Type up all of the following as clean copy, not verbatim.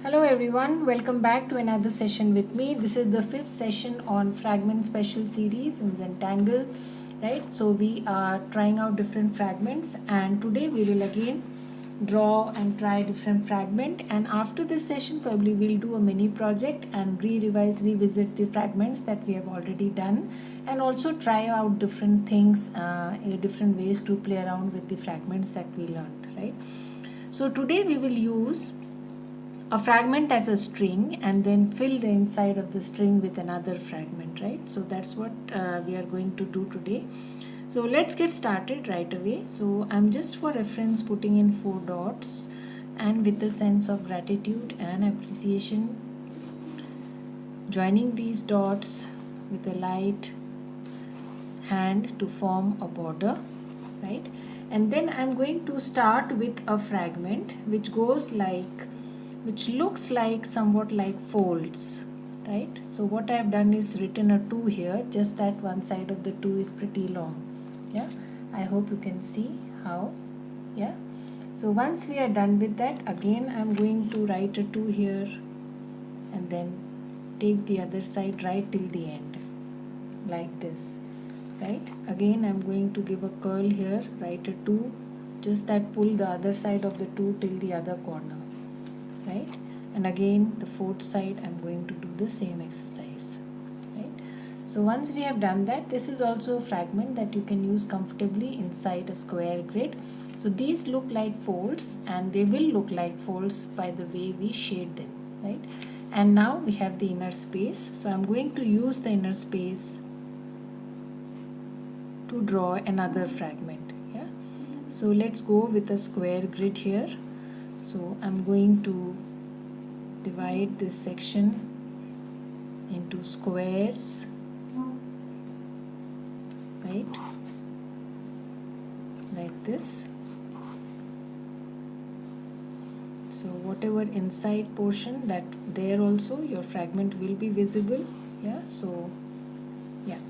Hello everyone, welcome back to another session with me. This is the fifth session on fragment special series in Zentangle, right? So we are trying out different fragments, and today we will again draw and try different fragment, and after this session probably we'll do a mini project and revisit the fragments that we have already done, and also try out different things, different ways to play around with the fragments that we learned, right? So today we will use a fragment as a string and then fill the inside of the string with another fragment, right? So that's what we are going to do today. So let's get started right away. So I'm just for reference putting in 4 dots, and with a sense of gratitude and appreciation, joining these dots with a light hand to form a border, right? And then I'm going to start with a fragment which looks like somewhat like folds, right? So what I have done is written a 2 here, just that one side of the 2 is pretty long. Yeah, I hope you can see how. Yeah, so once we are done with that, again I'm going to write a 2 here and then take the other side right till the end, like this, right? Again I'm going to give a curl here, write a 2, just that pull the other side of the 2 till the other corner, right? And again the fourth side I'm going to do the same exercise, right? So once we have done that, this is also a fragment that you can use comfortably inside a square grid. So these look like folds, and they will look like folds by the way we shade them, right? And now we have the inner space, so I'm going to use the inner space to draw another fragment. Yeah, so let's go with a square grid here. So I'm going to divide this section into squares, right, like this. So whatever inside portion, that there also your fragment will be visible. Yeah, so yeah,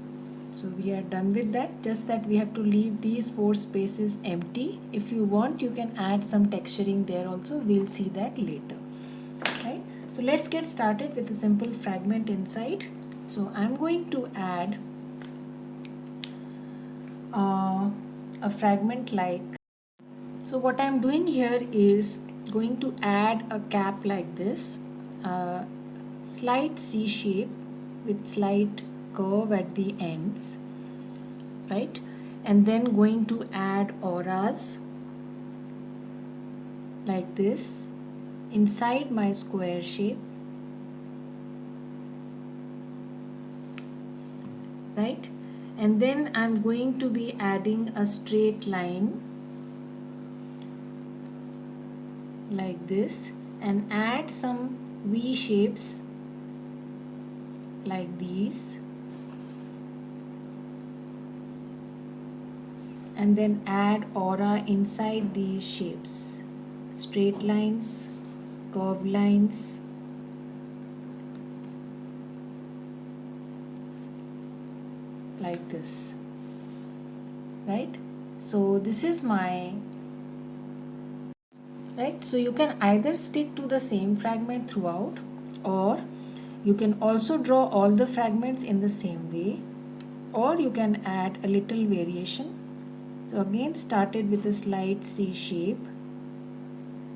so we are done with that, just that we have to leave these 4 spaces empty. If you want, you can add some texturing there also, we'll see that later, right? So let's get started with a simple fragment inside. So I'm going to add a fragment like, so what I'm doing here is going to add a cap like this, slight C shape with slight curve at the ends, right? And then going to add auras like this inside my square shape, right? And then I'm going to be adding a straight line like this and add some V shapes like these, and then add aura inside these shapes, straight lines, curved lines, like this, right? So this is my, right? So you can either stick to the same fragment throughout, or you can also draw all the fragments in the same way, or you can add a little variation. So again, started with a slight C shape,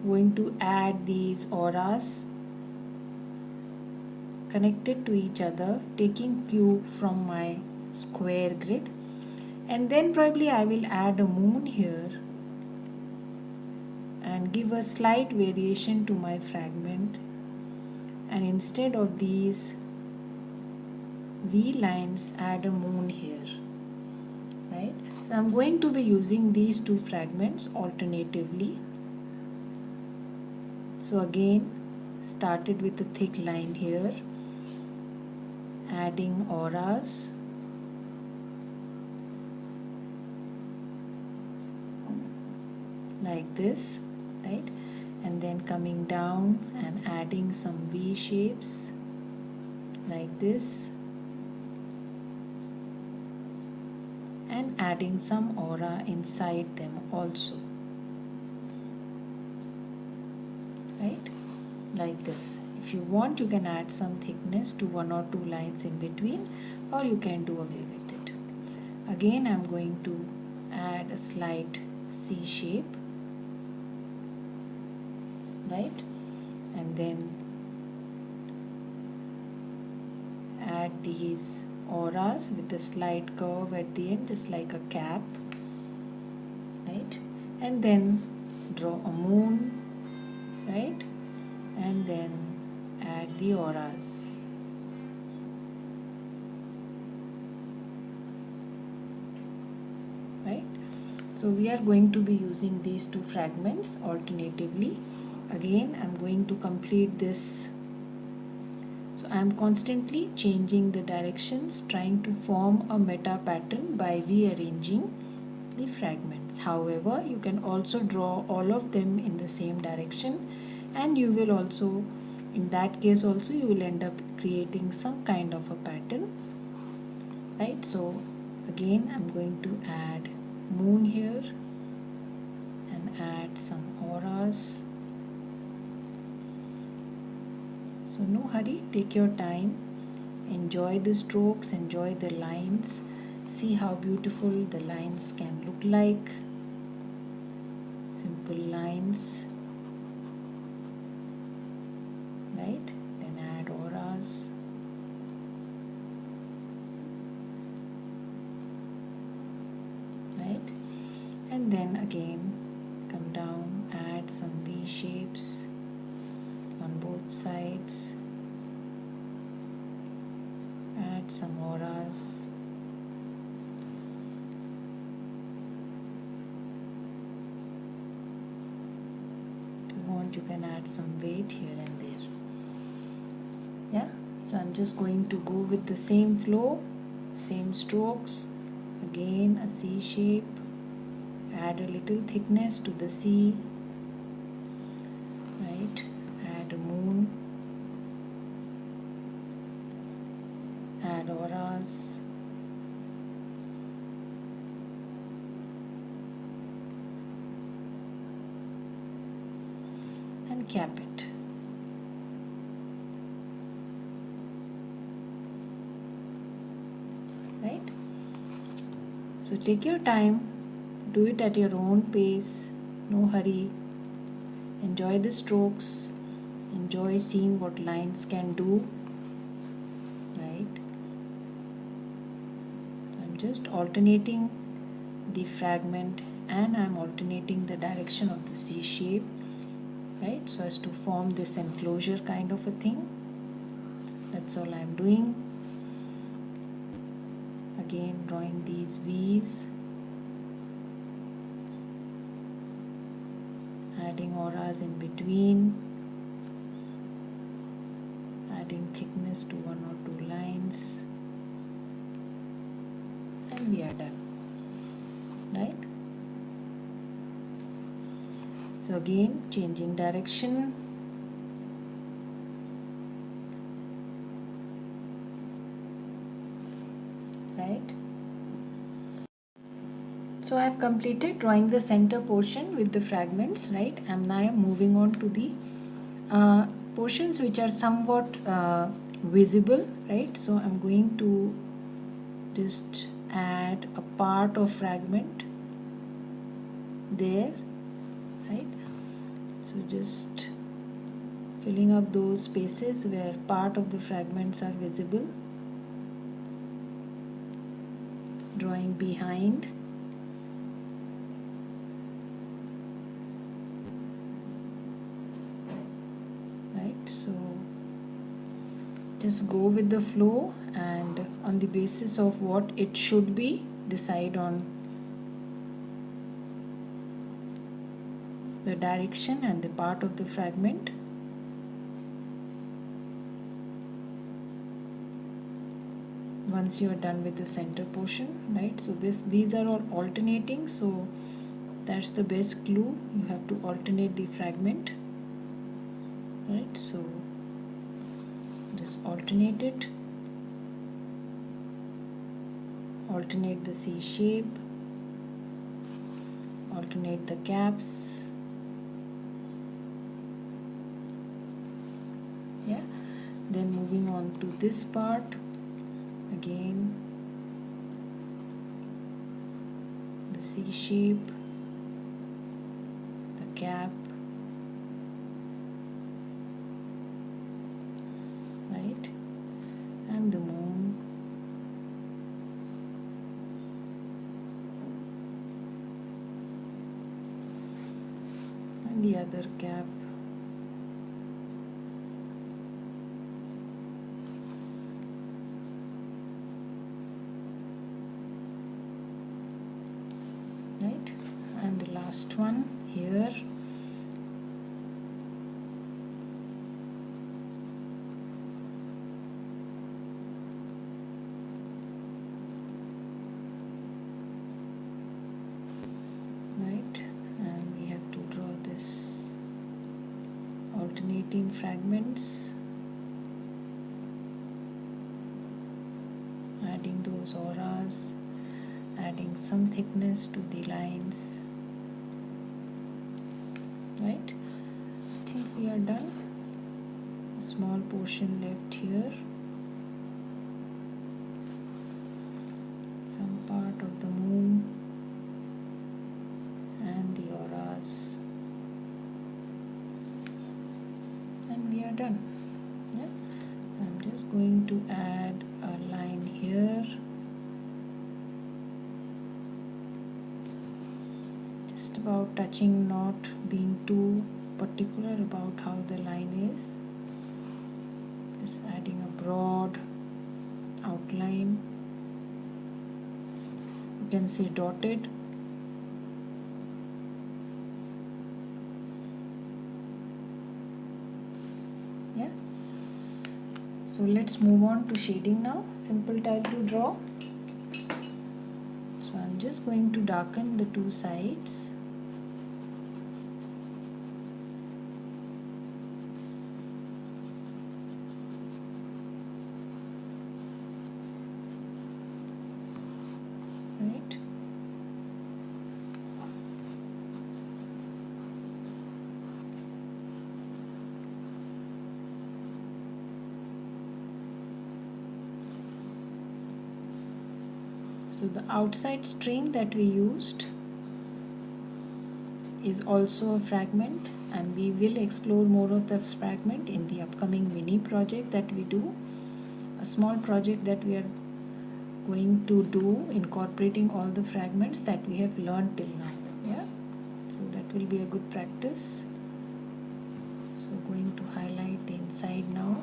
going to add these auras connected to each other, taking cue from my square grid, and then probably I will add a moon here and give a slight variation to my fragment, and instead of these V lines, add a moon here, right? So I'm going to be using these 2 fragments alternatively. So again, started with a thick line here, adding auras, like this, right? And then coming down and adding some V shapes like this, and adding some aura inside them also, right? like this. If you want, you can add some thickness to 1 or 2 lines in between, or you can do away with it. Again, I'm going to add a slight C shape, right? And then add these auras with a slight curve at the end, just like a cap, right? And then draw a moon, right? And then add the auras. Right? So we are going to be using these two fragments alternatively. Again, I'm going to complete this. So I'm constantly changing the directions, trying to form a meta pattern by rearranging the fragments. However, you can also draw all of them in the same direction, and you will also, in that case also, you will end up creating some kind of a pattern, right? So again, I'm going to add moon here and add some auras. So no hurry, take your time, enjoy the strokes, enjoy the lines, see how beautiful the lines can look like. Simple lines, right? Then add auras. Right? And then again come down, add some V shapes on both sides, add some auras. If you want, you can add some weight here and there. Yeah, so I'm just going to go with the same flow, same strokes. Again a C shape, add a little thickness to the C, right? Add a moon, add auras, and cap it. Right? So take your time, do it at your own pace, no hurry. Enjoy the strokes, enjoy seeing what lines can do. Right? I'm just alternating the fragment and I'm alternating the direction of the C shape, right? So as to form this enclosure kind of a thing. That's all I'm doing. Again, drawing these V's, adding auras in between, adding thickness to 1 or 2 lines, and we are done, right? So again, changing direction, right? So I have completed drawing the center portion with the fragments, right? I'm now moving on to the portions which are somewhat visible, right? So I'm going to just add a part of fragment there, right? So just filling up those spaces where part of the fragments are visible, drawing behind, right? So just go with the flow, and on the basis of what it should be, decide on the direction and the part of the fragment. Once you are done with the center portion, right? So these are all alternating, so that's the best clue. You have to alternate the fragment, right? So just alternate it, alternate the C shape, alternate the caps, Then moving on to this part, again the C shape, the cap, right, and the moon, and the other cap, right, and the last one here, right, and we have to draw this alternating fragments, adding those auras, adding some thickness to the lines, right. I think we are done. A small portion left here, some part of the moon and the auras, and we are done. Yeah? So I'm just going to add a line here, just about touching, not being too particular about how the line is, just adding a broad outline. You can say dotted. Yeah. So let's move on to shading now. Simple type to draw. So I'm just going to darken the two sides. Right. So the outside string that we used is also a fragment, and we will explore more of the fragment in the upcoming mini project that we do, a small project that we are going to do incorporating all the fragments that we have learned till now. Yeah, so that will be a good practice. So going to highlight the inside now.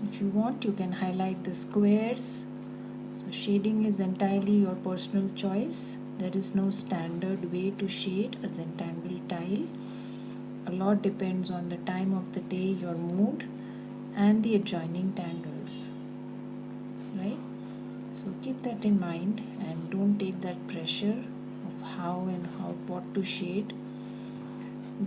If you want, you can highlight the squares. So shading is entirely your personal choice. There is no standard way to shade a Zentangle tile. A lot depends on the time of the day, your mood, and the adjoining tangles, right? So keep that in mind and don't take that pressure of how what to shade.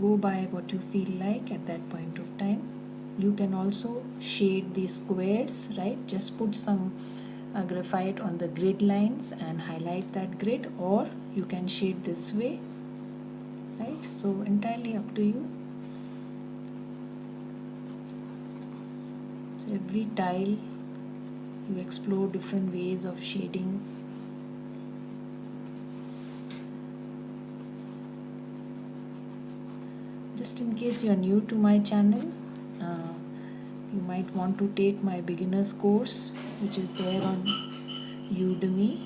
Go by what you feel like at that point of time. You can also shade the squares, right? Just put some graphite on the grid lines and highlight that grid, or you can shade this way, right? So entirely up to you. So every tile you explore different ways of shading. Just in case you are new to my channel, you might want to take my beginners course, which is there on Udemy,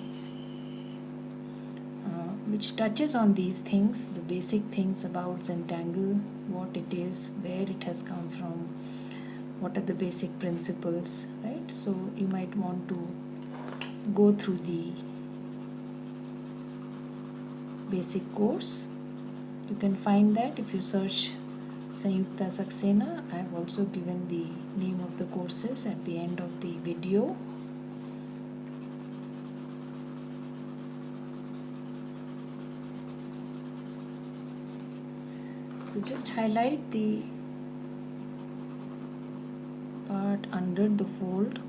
which touches on these things, the basic things about Zentangle, what it is, where it has come from, what are the basic principles, right? So you might want to go through the basic course. You can find that if you search Sanyukta Saxena. I have also given the name of the courses at the end of the video. So just highlight the part under the fold.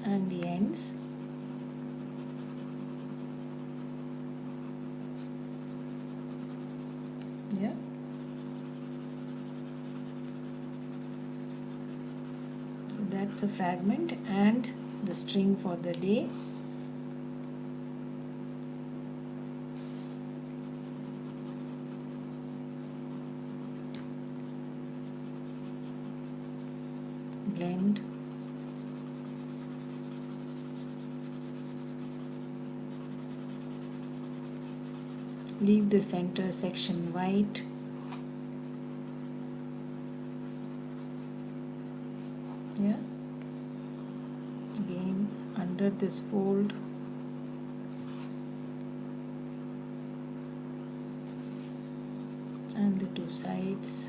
and the ends. Yeah. So that's a fragment and the string for the day. Blend. Leave the center section white. Yeah. Again under this fold. And the two sides.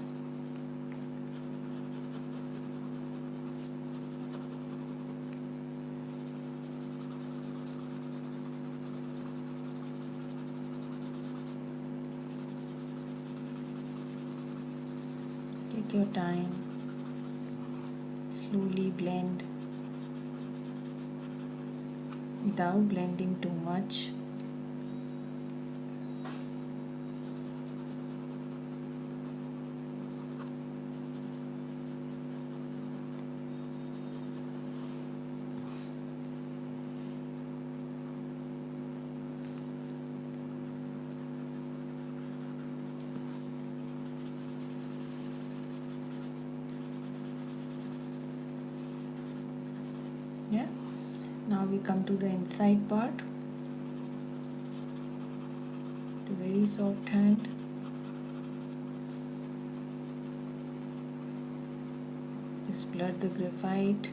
Take your time. Slowly blend without blending too much. Yeah. Now we come to the inside part. The very soft hand. Just blur the graphite.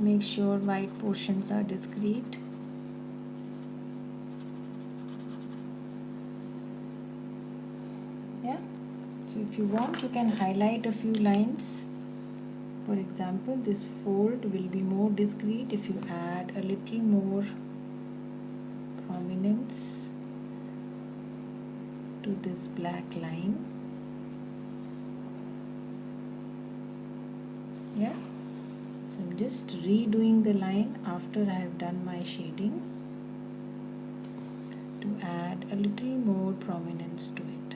Make sure white portions are discrete. Yeah. So if you want, you can highlight a few lines. For example, this fold will be more discrete if you add a little more prominence to this black line. Yeah. So I'm just redoing the line after I have done my shading to add a little more prominence to it.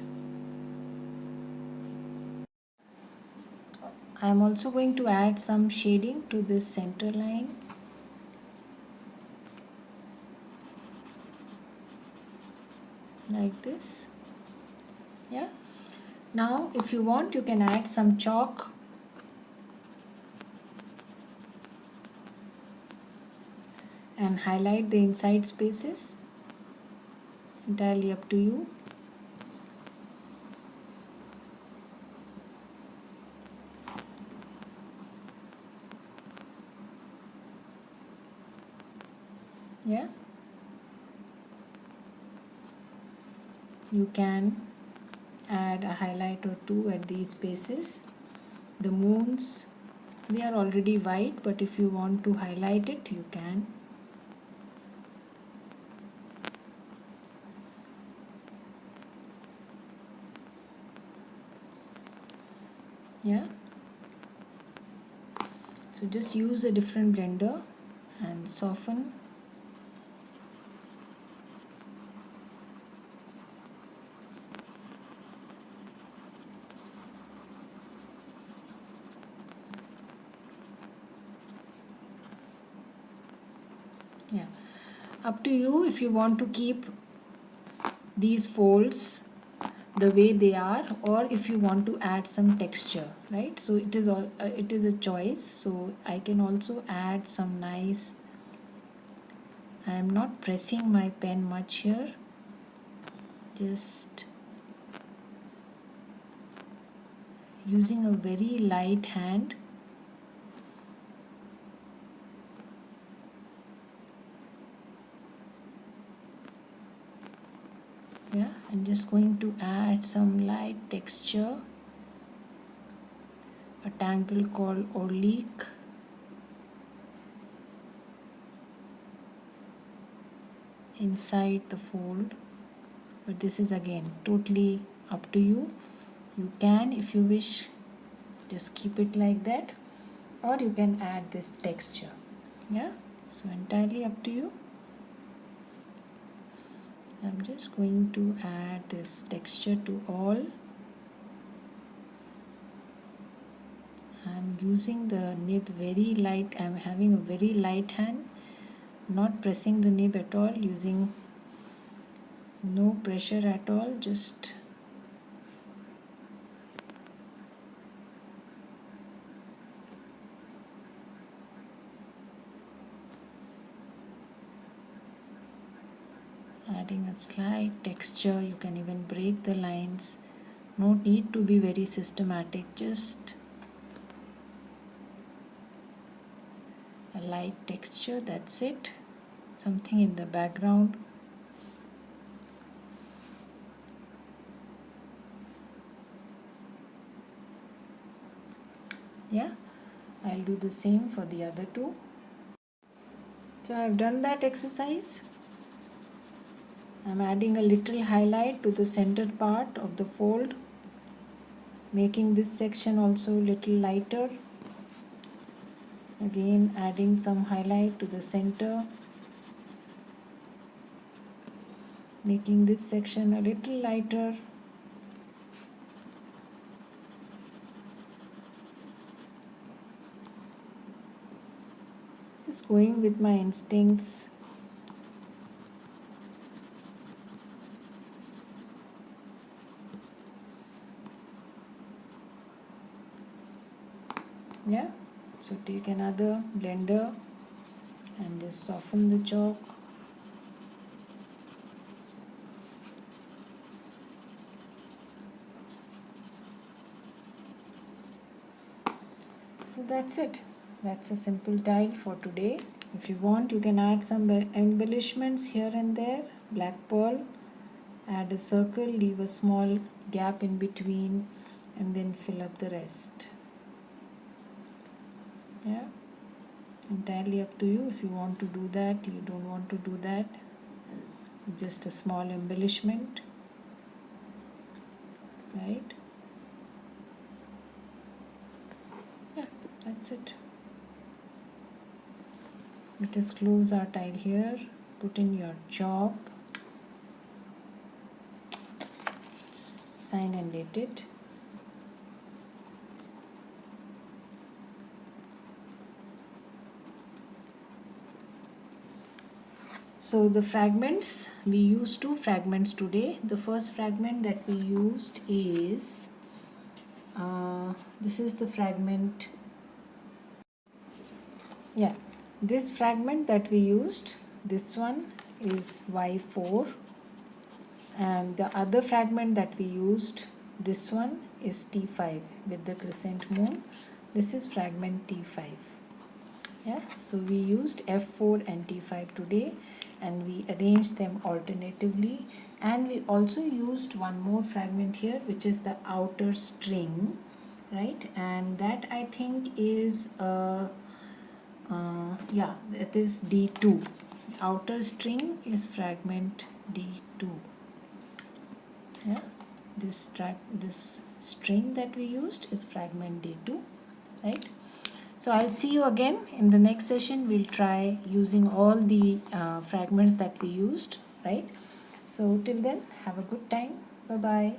I am also going to add some shading to this center line. Like this. Yeah. Now if you want, you can add some chalk and highlight the inside spaces. Entirely up to you. Yeah. You can add a highlight or two at these spaces. The moons, they are already white, but if you want to highlight it, you can. Yeah. So just use a different blender and soften. Yeah. Up to you if you want to keep these folds the way they are, or if you want to add some texture, right? So it is all it is a choice. So I can also add some nice. I am not pressing my pen much here, just using a very light hand. Yeah, I'm just going to add some light texture a tangle called oblique, inside the fold, but this is again totally up to you. You can, if you wish, just keep it like that, or you can add this texture. Yeah, so entirely up to you. I'm just going to add this texture to all. I'm using the nib very light. I'm having a very light hand, not pressing the nib at all, using no pressure at all, just adding a slight texture. You can even break the lines. No need to be very systematic, just a light texture, that's it. Something in the background. Yeah, I'll do the same for the other two. So I've done that exercise. I'm adding a little highlight to the center part of the fold, making this section also a little lighter. Again, adding some highlight to the center, making this section a little lighter. Just going with my instincts. Yeah, so take another blender and just soften the chalk. So that's it. That's a simple tile for today. If you want, you can add some embellishments here and there. Black pearl, add a circle, leave a small gap in between, and then fill up the rest. Yeah, entirely up to you. If you want to do that, you don't want to do that, just a small embellishment, right? Yeah, that's it. Let us close our tile here. Put in your chalk, sign and date it. So the fragments, we used 2 fragments today. The first fragment that we used is, this is the fragment, yeah, this fragment that we used, this one is Y4, and the other fragment that we used, this one is T5 with the crescent moon. This is fragment T5. Yeah, so we used F4 and T5 today, and we arranged them alternatively, and we also used one more fragment here, which is the outer string, right? And that I think is yeah, that is D2. Outer string is fragment D2. Yeah, this string that we used is fragment D2, right? So I'll see you again in the next session. We'll try using all the fragments that we used, right? So till then, have a good time. Bye bye.